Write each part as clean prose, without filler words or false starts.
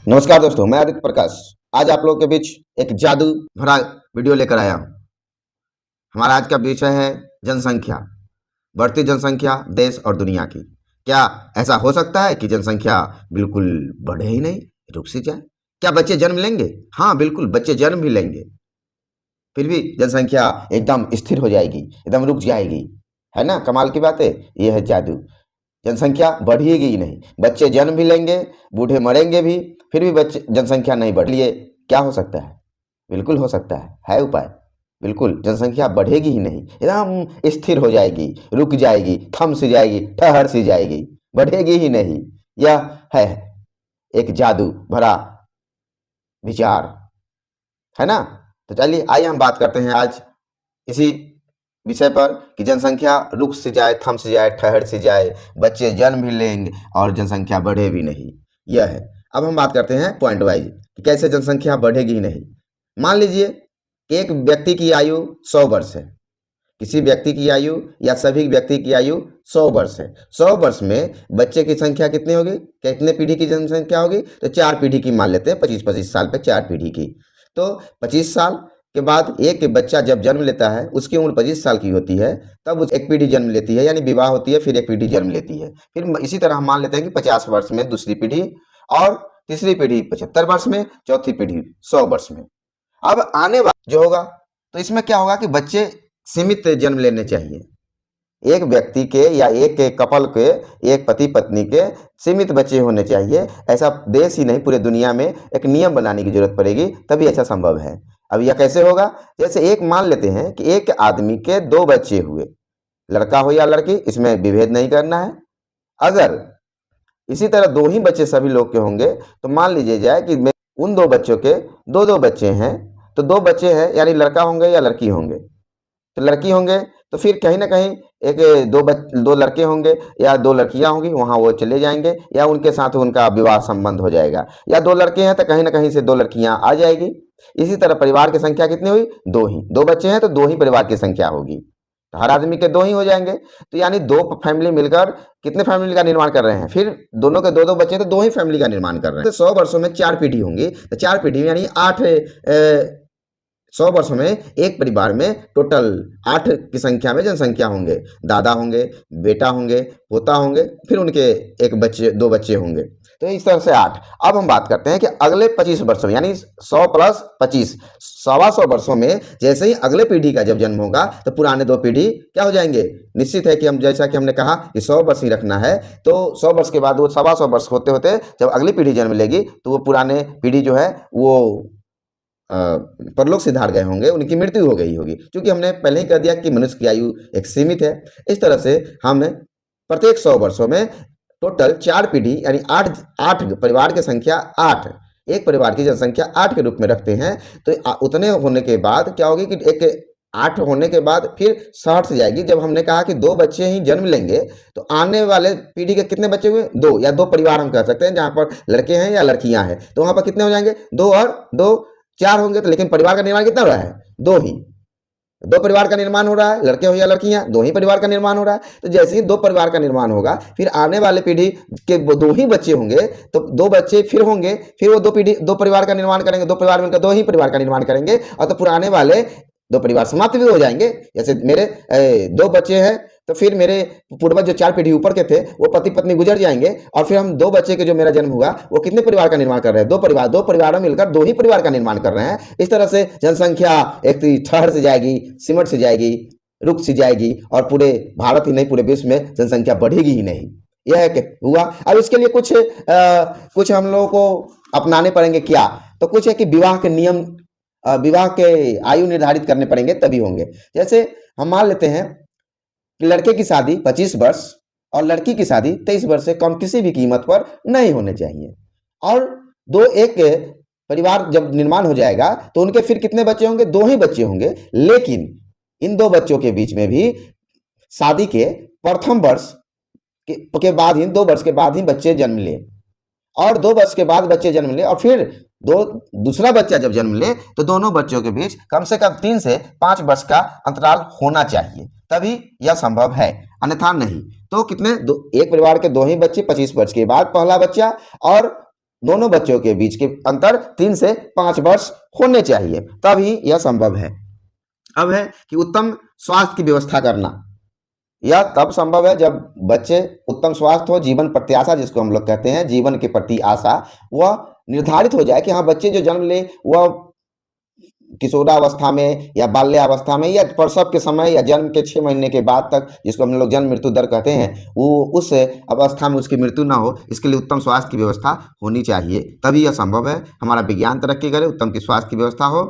नमस्कार दोस्तों, मैं आदित्य प्रकाश। आज आप लोगों के बीच एक जादू भरा वीडियो लेकर आया हूँ। हमारा आज का विषय है जनसंख्या, बढ़ती जनसंख्या देश और दुनिया की। क्या ऐसा हो सकता है कि जनसंख्या बिल्कुल बढ़े ही नहीं, रुक सी जाए? क्या बच्चे जन्म लेंगे? हाँ, बिल्कुल बच्चे जन्म भी लेंगे, फिर भी जनसंख्या एकदम स्थिर हो जाएगी, एकदम रुक जाएगी। है ना, कमाल की बात है। ये है जादू। जनसंख्या बढ़ेगी ही नहीं, बच्चे जन्म भी लेंगे, बूढ़े मरेंगे भी, फिर भी बच्चे जनसंख्या नहीं बढ़ लिए। क्या हो सकता है? बिल्कुल हो सकता है उपाय। बिल्कुल जनसंख्या बढ़ेगी ही नहीं, एकदम स्थिर हो जाएगी, रुक जाएगी, थम सी जाएगी, ठहर सी जाएगी, बढ़ेगी ही नहीं। यह है एक जादू भरा विचार, है ना। तो चलिए आइए हम बात करते हैं आज इसी विषय पर कि जनसंख्या रुक सी जाए, थम सी जाए, ठहर सी जाए, बच्चे जन्म भी लेंगे और जनसंख्या बढ़े भी नहीं। यह है। अब हम बात करते हैं पॉइंट वाइज कि कैसे जनसंख्या बढ़ेगी ही नहीं। मान लीजिए कि एक व्यक्ति की आयु 100 वर्ष है। किसी व्यक्ति की आयु या सभी व्यक्ति की आयु 100 वर्ष है। 100 वर्ष में बच्चे की संख्या कितनी होगी? कितने पीढ़ी की जनसंख्या होगी? तो 4 पीढ़ी की मान लेते हैं, 25-25 साल पे 4 पीढ़ी की। तो 25 साल के बाद एक बच्चा जब जन्म लेता है, उसकी उम्र 25 साल की होती है, तब एक पीढ़ी जन्म लेती है, यानी विवाह होती है, फिर एक पीढ़ी जन्म लेती है। फिर इसी तरह हम मान लेते हैं कि 50 वर्ष में दूसरी पीढ़ी, और तीसरी पीढ़ी 75 वर्ष में, चौथी पीढ़ी 100 वर्ष में। अब आने वाला जो होगा, तो इसमें क्या होगा कि बच्चे सीमित जन्म लेने चाहिए। एक व्यक्ति के या एक कपल के, एक पति पत्नी के सीमित बच्चे होने चाहिए। ऐसा देश ही नहीं, पूरे दुनिया में एक नियम बनाने की जरूरत पड़ेगी, तभी ऐसा संभव है। अब यह कैसे होगा? जैसे एक मान लेते हैं कि एक आदमी के 2 बच्चे हुए, लड़का हो या लड़की, इसमें विभेद नहीं करना है। अगर इसी तरह 2 ही बच्चे सभी लोग के होंगे, तो मान लीजिए जाए कि उन 2 बच्चों के 2-2 बच्चे हैं, तो 2 बच्चे हैं, यानी लड़का होंगे या लड़की होंगे। तो लड़की होंगे तो फिर कहीं ना कहीं एक 2 लड़के होंगे या 2 लड़कियां होंगी, वहां वो चले जाएंगे या उनके साथ उनका विवाह संबंध हो जाएगा। या 2 लड़के हैं तो कहीं ना कहीं से 2 लड़कियां आ जाएगी। इसी तरह परिवार की संख्या कितनी हुई? 2 ही। 2 बच्चे हैं तो 2 ही परिवार की संख्या होगी, तो हर आदमी के 2 ही हो जाएंगे। तो यानी 2 फैमिली मिलकर कितने फैमिली का निर्माण कर रहे हैं? फिर दोनों के 2-2 बच्चे, तो 2 ही फैमिली का निर्माण कर रहे हैं। तो 100 वर्षों में 4 पीढ़ी होंगी, तो 4 पीढ़ी यानी 8 100 वर्षों में एक परिवार में टोटल 8 की संख्या में जनसंख्या होंगे। दादा होंगे, बेटा होंगे, पोता होंगे, फिर उनके एक बच्चे, 2 बच्चे होंगे। तो इस तरह से 8। अब हम बात करते हैं कि अगले 25 वर्षों, यानी 100 प्लस 25, 125 वर्षों में जैसे ही अगले पीढ़ी का जब जन्म होगा, तो पुराने 2 पीढ़ी क्या हो जाएंगे? निश्चित है कि हम, जैसा कि हमने कहा कि 100 वर्ष ही रखना है, तो 100 वर्ष के बाद वो 125 वर्ष होते होते जब अगली पीढ़ी जन्म लेगी, तो वो पुराने पीढ़ी जो है वो परलोक सिधार गए होंगे, उनकी मृत्यु हो गई होगी, क्योंकि हमने पहले ही कह दिया कि मनुष्य की आयु एक सीमित है। इस तरह से हम प्रत्येक 100 वर्षों में टोटल 4 पीढ़ी यानी 8 परिवार की संख्या 8, एक परिवार की जनसंख्या 8 के रूप में रखते हैं। तो उतने होने के बाद क्या होगी कि एक 8 होने के बाद फिर 60 से जाएगी। जब हमने कहा कि 2 बच्चे ही जन्म लेंगे, तो आने वाले पीढ़ी के कितने बच्चे हुए? 2, या 2 परिवार हम कह सकते हैं, जहां पर लड़के हैं या लड़कियां हैं। तो वहां पर कितने हो जाएंगे? 2 और 2 4 होंगे। तो लेकिन परिवार का निर्माण कितना हो रहा है? 2 ही। 2 परिवार का निर्माण हो रहा है, लड़के हो या लड़कियां, 2 ही परिवार का निर्माण हो रहा है। तो जैसे ही 2 परिवार का निर्माण होगा, फिर आने वाले पीढ़ी के 2 ही बच्चे होंगे, तो 2 बच्चे फिर होंगे, फिर वो 2 परिवार का निर्माण करेंगे, 2 परिवार मिलकर 2 ही परिवार का निर्माण करेंगे, और तो पुराने वाले 2 परिवार समाप्त भी हो जाएंगे। जैसे मेरे 2 बच्चे हैं, तो फिर मेरे पूर्वज जो 4 पीढ़ी ऊपर के थे, वो पति पत्नी गुजर जाएंगे, और फिर हम 2 बच्चे के जो मेरा जन्म हुआ, वो कितने परिवार का निर्माण कर रहे हैं? 2 परिवार मिलकर 2 ही परिवार का निर्माण कर रहे हैं। इस तरह से जनसंख्या एक ठहर से जाएगी, सिमट से जाएगी, रुक सी जाएगी, और पूरे भारत ही नहीं, पूरे विश्व में जनसंख्या बढ़ेगी ही नहीं। यह है कि हुआ। अब इसके लिए कुछ हम लोगों को अपनाने पड़ेंगे। क्या? तो कुछ है कि विवाह के नियम, विवाह के आयु निर्धारित करने पड़ेंगे, तभी होंगे। जैसे हम मान लेते हैं कि लड़के की शादी 25 वर्ष और लड़की की शादी 23 वर्ष से कम किसी भी कीमत पर नहीं होने चाहिए। और एक परिवार जब निर्माण हो जाएगा, तो उनके फिर कितने बच्चे होंगे? 2 ही बच्चे होंगे। लेकिन इन 2 बच्चों के बीच में भी शादी के प्रथम वर्ष के बाद ही, 2 वर्ष के बाद ही बच्चे जन्म ले, और 2 वर्ष के बाद बच्चे जन्म ले, और फिर दूसरा बच्चा जब जन्म ले, तो दोनों बच्चों के बीच कम से कम 3 से 5 वर्ष का अंतराल होना चाहिए, तभी यह संभव है, अन्यथा नहीं। तो कितने? एक परिवार के 2 ही बच्चे, 25 वर्ष के बाद पहला बच्चा, और दोनों बच्चों के बीच के अंतर 3 से 5 वर्ष होने चाहिए, तभी यह संभव है। अब है कि उत्तम स्वास्थ्य की व्यवस्था करना। यह तब संभव है जब बच्चे उत्तम स्वास्थ्य हो, जीवन प्रत्याशा जिसको हम लोग कहते हैं, जीवन के प्रति आशा, वह निर्धारित हो जाए कि हाँ, बच्चे जो जन्म ले वह किशोरावस्था में या बाल्यावस्था में या प्रसव के समय या जन्म के 6 महीने के बाद तक, जिसको हम लोग जन्म मृत्यु दर कहते हैं, वो उस अवस्था में उसकी मृत्यु ना हो, इसके लिए उत्तम स्वास्थ्य की व्यवस्था होनी चाहिए, तभी यह संभव है। हमारा विज्ञान तरक्की करे, उत्तम की स्वास्थ्य की व्यवस्था हो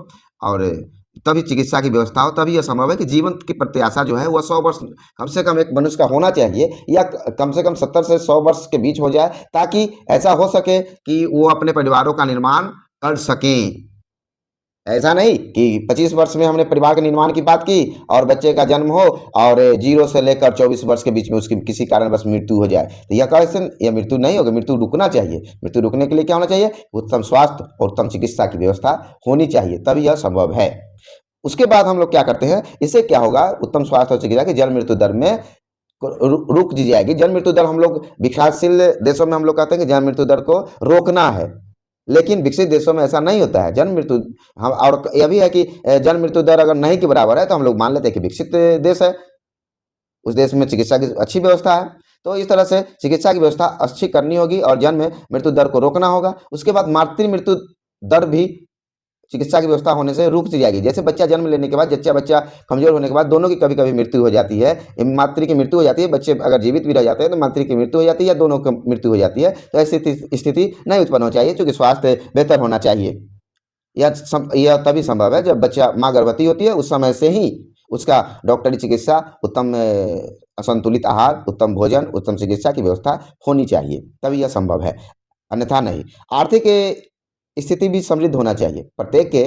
और तभी चिकित्सा की व्यवस्था हो, तभी यह संभव है कि जीवन की प्रत्याशा जो है वह 100 वर्ष कम से कम एक मनुष्य का होना चाहिए, या कम से कम 70 से 100 वर्ष के बीच हो जाए, ताकि ऐसा हो सके कि वो अपने परिवारों का निर्माण कर सकें। ऐसा नहीं कि 25 वर्ष में हमने परिवार के निर्माण की बात की और बच्चे का जन्म हो और 0 से लेकर 24 वर्ष के बीच में उसकी किसी कारणवश मृत्यु हो जाए, तो यह कैसे, यह मृत्यु नहीं होगी। मृत्यु रुकना चाहिए। मृत्यु रुकने के लिए क्या होना चाहिए? उत्तम स्वास्थ्य और उत्तम चिकित्सा की व्यवस्था होनी चाहिए, तभी यह संभव है। उसके बाद हम लोग क्या करते हैं, इससे क्या होगा, उत्तम स्वास्थ्य और चिकित्सा की जन्म मृत्यु दर में रुक दी जाएगी। जन्म मृत्यु दर हम लोग विकासशील देशों में हम लोग कहते हैं कि जन्म मृत्यु दर को रोकना है, लेकिन विकसित देशों में ऐसा नहीं होता है। जन्म मृत्यु हम, और यह भी है कि जन्म मृत्यु दर अगर नहीं के बराबर है तो हम लोग मान लेते हैं कि विकसित देश है, उस देश में चिकित्सा की अच्छी व्यवस्था है। तो इस तरह से चिकित्सा की व्यवस्था अच्छी करनी होगी और जन्म मृत्यु दर को रोकना होगा। उसके बाद मातृ मृत्यु दर भी चिकित्सा की व्यवस्था होने से रुक जाएगी। जैसे बच्चा जन्म लेने के बाद, बच्चा कमजोर होने के बाद दोनों की कभी कभी मृत्यु हो जाती है, मातृ की मृत्यु हो जाती है, बच्चे अगर जीवित भी रह जाते हैं तो मातृ की मृत्यु हो जाती है या दोनों की मृत्यु हो जाती है। तो ऐसी स्थिति नहीं उत्पन्न होनी चाहिए, क्योंकि स्वास्थ्य बेहतर होना चाहिए। यह तभी संभव है जब बच्चा माँ गर्भवती होती है, उस समय से ही उसका डॉक्टरी चिकित्सा, उत्तम संतुलित आहार, उत्तम भोजन, उत्तम चिकित्सा की व्यवस्था होनी चाहिए, तभी यह संभव है, अन्यथा नहीं। आर्थिक स्थिति भी समृद्ध होना चाहिए। प्रत्येक के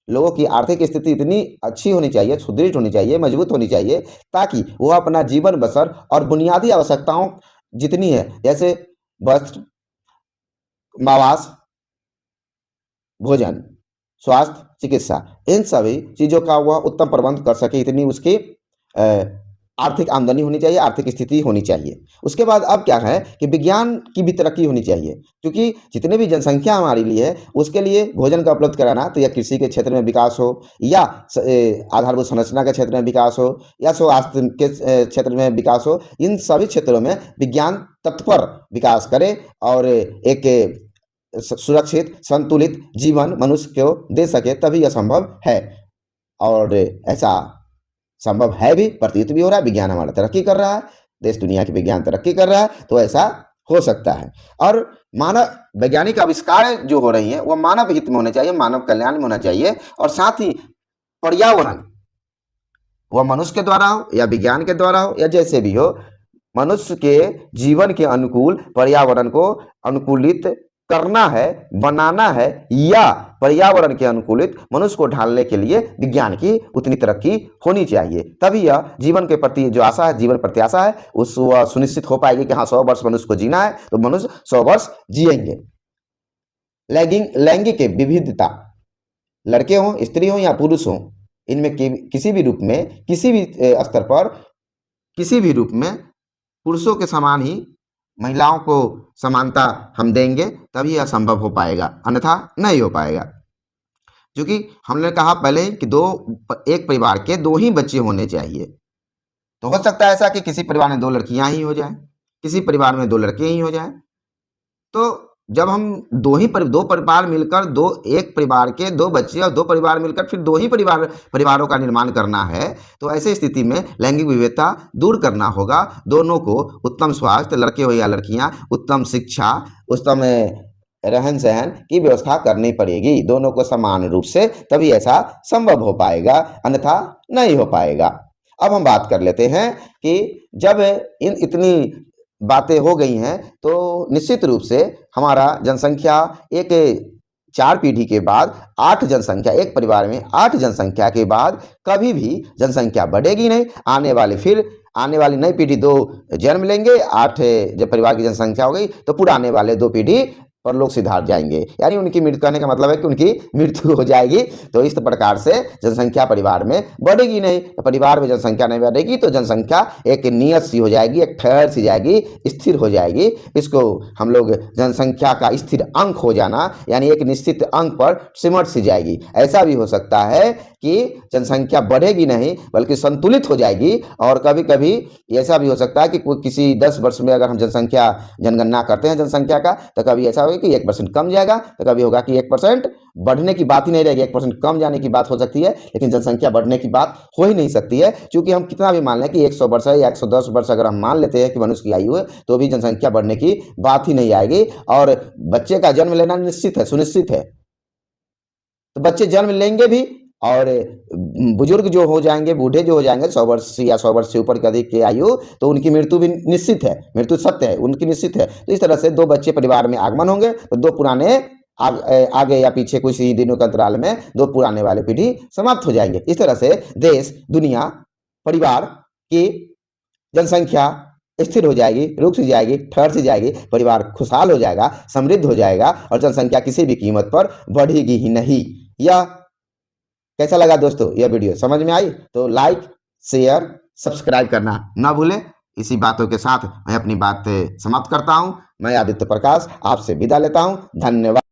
लोगों की आर्थिक स्थिति इतनी अच्छी होनी चाहिए, सुदृढ़ होनी चाहिए, मजबूत होनी चाहिए, ताकि वह अपना जीवन बसर और बुनियादी आवश्यकताओं जितनी है, जैसे वस्त्र, आवास, भोजन, स्वास्थ्य, चिकित्सा, इन सभी चीज़ों का वह उत्तम प्रबंध कर सके, इतनी उसकी आर्थिक आमदनी होनी चाहिए, आर्थिक स्थिति होनी चाहिए। उसके बाद अब क्या है कि विज्ञान की भी तरक्की होनी चाहिए, क्योंकि जितने भी जनसंख्या हमारे लिए है उसके लिए भोजन का उपलब्ध कराना, तो या कृषि के क्षेत्र में विकास हो, या आधारभूत संरचना के क्षेत्र में विकास हो, या स्वास्थ्य के क्षेत्र में विकास हो, इन सभी क्षेत्रों में विज्ञान तत्पर विकास करे और एक सुरक्षित संतुलित जीवन मनुष्य को दे सके, तभी यह संभव है। और ऐसा संभव है भी, प्रतीत भी हो रहा है। विज्ञान हमारा तरक्की कर रहा है, देश दुनिया की विज्ञान तरक्की कर रहा है, तो ऐसा हो सकता है। और मानव वैज्ञानिक आविष्कार जो हो रही हैं वह मानव हित में होने चाहिए, मानव कल्याण में होना चाहिए, और साथ ही पर्यावरण, वह मनुष्य के द्वारा हो या विज्ञान के द्वारा हो या जैसे भी हो, मनुष्य के जीवन के अनुकूल पर्यावरण को अनुकूलित करना है, बनाना है, या पर्यावरण के अनुकूलित मनुष्य को ढालने के लिए विज्ञान की उतनी तरक्की होनी चाहिए, तभी यह जीवन के प्रति जो आशा है, जीवन प्रत्याशा है, उस वह सुनिश्चित हो पाएगी कि हाँ 100 वर्ष मनुष्य को जीना है तो मनुष्य 100 वर्ष जिएंगे। लैंगिक विविधता, लड़के हों, स्त्री हों या पुरुष हों, इनमें किसी भी रूप में, किसी भी स्तर पर, किसी भी रूप में पुरुषों के समान ही महिलाओं को समानता हम देंगे, तभी यह संभव हो पाएगा, अन्यथा नहीं हो पाएगा। क्योंकि हमने कहा पहले कि एक परिवार के 2 ही बच्चे होने चाहिए। तो हो सकता है ऐसा कि किसी परिवार में 2 लड़कियां ही हो जाए, किसी परिवार में 2 लड़के ही हो जाए। तो जब हम दो परिवार मिलकर, एक परिवार के 2 बच्चे और 2 परिवार मिलकर फिर 2 ही परिवारों का निर्माण करना है, तो ऐसे स्थिति में लैंगिक विविधता दूर करना होगा। दोनों को उत्तम स्वास्थ्य, लड़के हो या लड़कियां, उत्तम शिक्षा, उत्तम रहन सहन की व्यवस्था करनी पड़ेगी, दोनों को समान रूप से, तभी ऐसा संभव हो पाएगा, अन्यथा नहीं हो पाएगा। अब हम बात कर लेते हैं कि जब इतनी बातें हो गई हैं तो निश्चित रूप से हमारा जनसंख्या एक 4 पीढ़ी के बाद 8 जनसंख्या, एक परिवार में 8 जनसंख्या के बाद कभी भी जनसंख्या बढ़ेगी नहीं। आने वाली नई पीढ़ी 2 जन्म लेंगे, 8 जब परिवार की जनसंख्या हो गई तो पूरा आने वाले 2 पीढ़ी पर लोग सिधार जाएंगे, यानी उनकी मृत्यु, कहने का मतलब है कि उनकी मृत्यु हो जाएगी। तो इस प्रकार से जनसंख्या परिवार में बढ़ेगी नहीं। तो परिवार में जनसंख्या नहीं बढ़ेगी तो जनसंख्या एक नियत सी हो जाएगी, एक ठहर सी जाएगी, स्थिर हो जाएगी। इसको हम लोग जनसंख्या का स्थिर अंक हो जाना, यानी एक निश्चित अंक पर सिमट सी जाएगी। ऐसा भी हो सकता है कि जनसंख्या बढ़ेगी नहीं बल्कि संतुलित हो जाएगी। और कभी कभी ऐसा भी हो सकता है कि किसी 10 वर्ष में अगर हम जनगणना करते हैं जनसंख्या का, तो कभी ऐसा होगा कि 1% कम जाएगा, तो कभी होगा कि 1% बढ़ने की बात ही नहीं रहेगी, 1% कम जाने की बात हो सकती है, लेकिन जनसंख्या बढ़ने की बात हो ही नहीं सकती है। क्योंकि हम कितना भी मान लें कि 100 वर्ष है या 110 वर्ष अगर हम मान लेते हैं कि मनुष्य की आयु है, तो भी जनसंख्या बढ़ने की बात ही नहीं आएगी। और बच्चे का जन्म लेना निश्चित है, सुनिश्चित है। तो बच्चे जन्म लेंगे भी, और बुजुर्ग जो हो जाएंगे, बूढ़े जो हो जाएंगे 100 वर्ष या 100 वर्ष से ऊपर के अधिक की आयु, तो उनकी मृत्यु भी निश्चित है, मृत्यु सत्य है, उनकी निश्चित है। तो इस तरह से 2 बच्चे परिवार में आगमन होंगे तो 2 पुराने आगे या पीछे कुछ ही दिनों के अंतराल में 2 पुराने वाले पीढ़ी समाप्त हो जाएंगे। इस तरह से देश, दुनिया, परिवार की जनसंख्या स्थिर हो जाएगी, रुक सी जाएगी, ठहर सी जाएगी, परिवार खुशहाल हो जाएगा, समृद्ध हो जाएगा और जनसंख्या किसी भी कीमत पर बढ़ेगी ही नहीं। यह कैसा लगा दोस्तों? यह वीडियो समझ में आई तो लाइक, शेयर, सब्सक्राइब करना ना भूलें। इसी बातों के साथ मैं अपनी बात समाप्त करता हूं। मैं आदित्य प्रकाश आपसे विदा लेता हूं। धन्यवाद।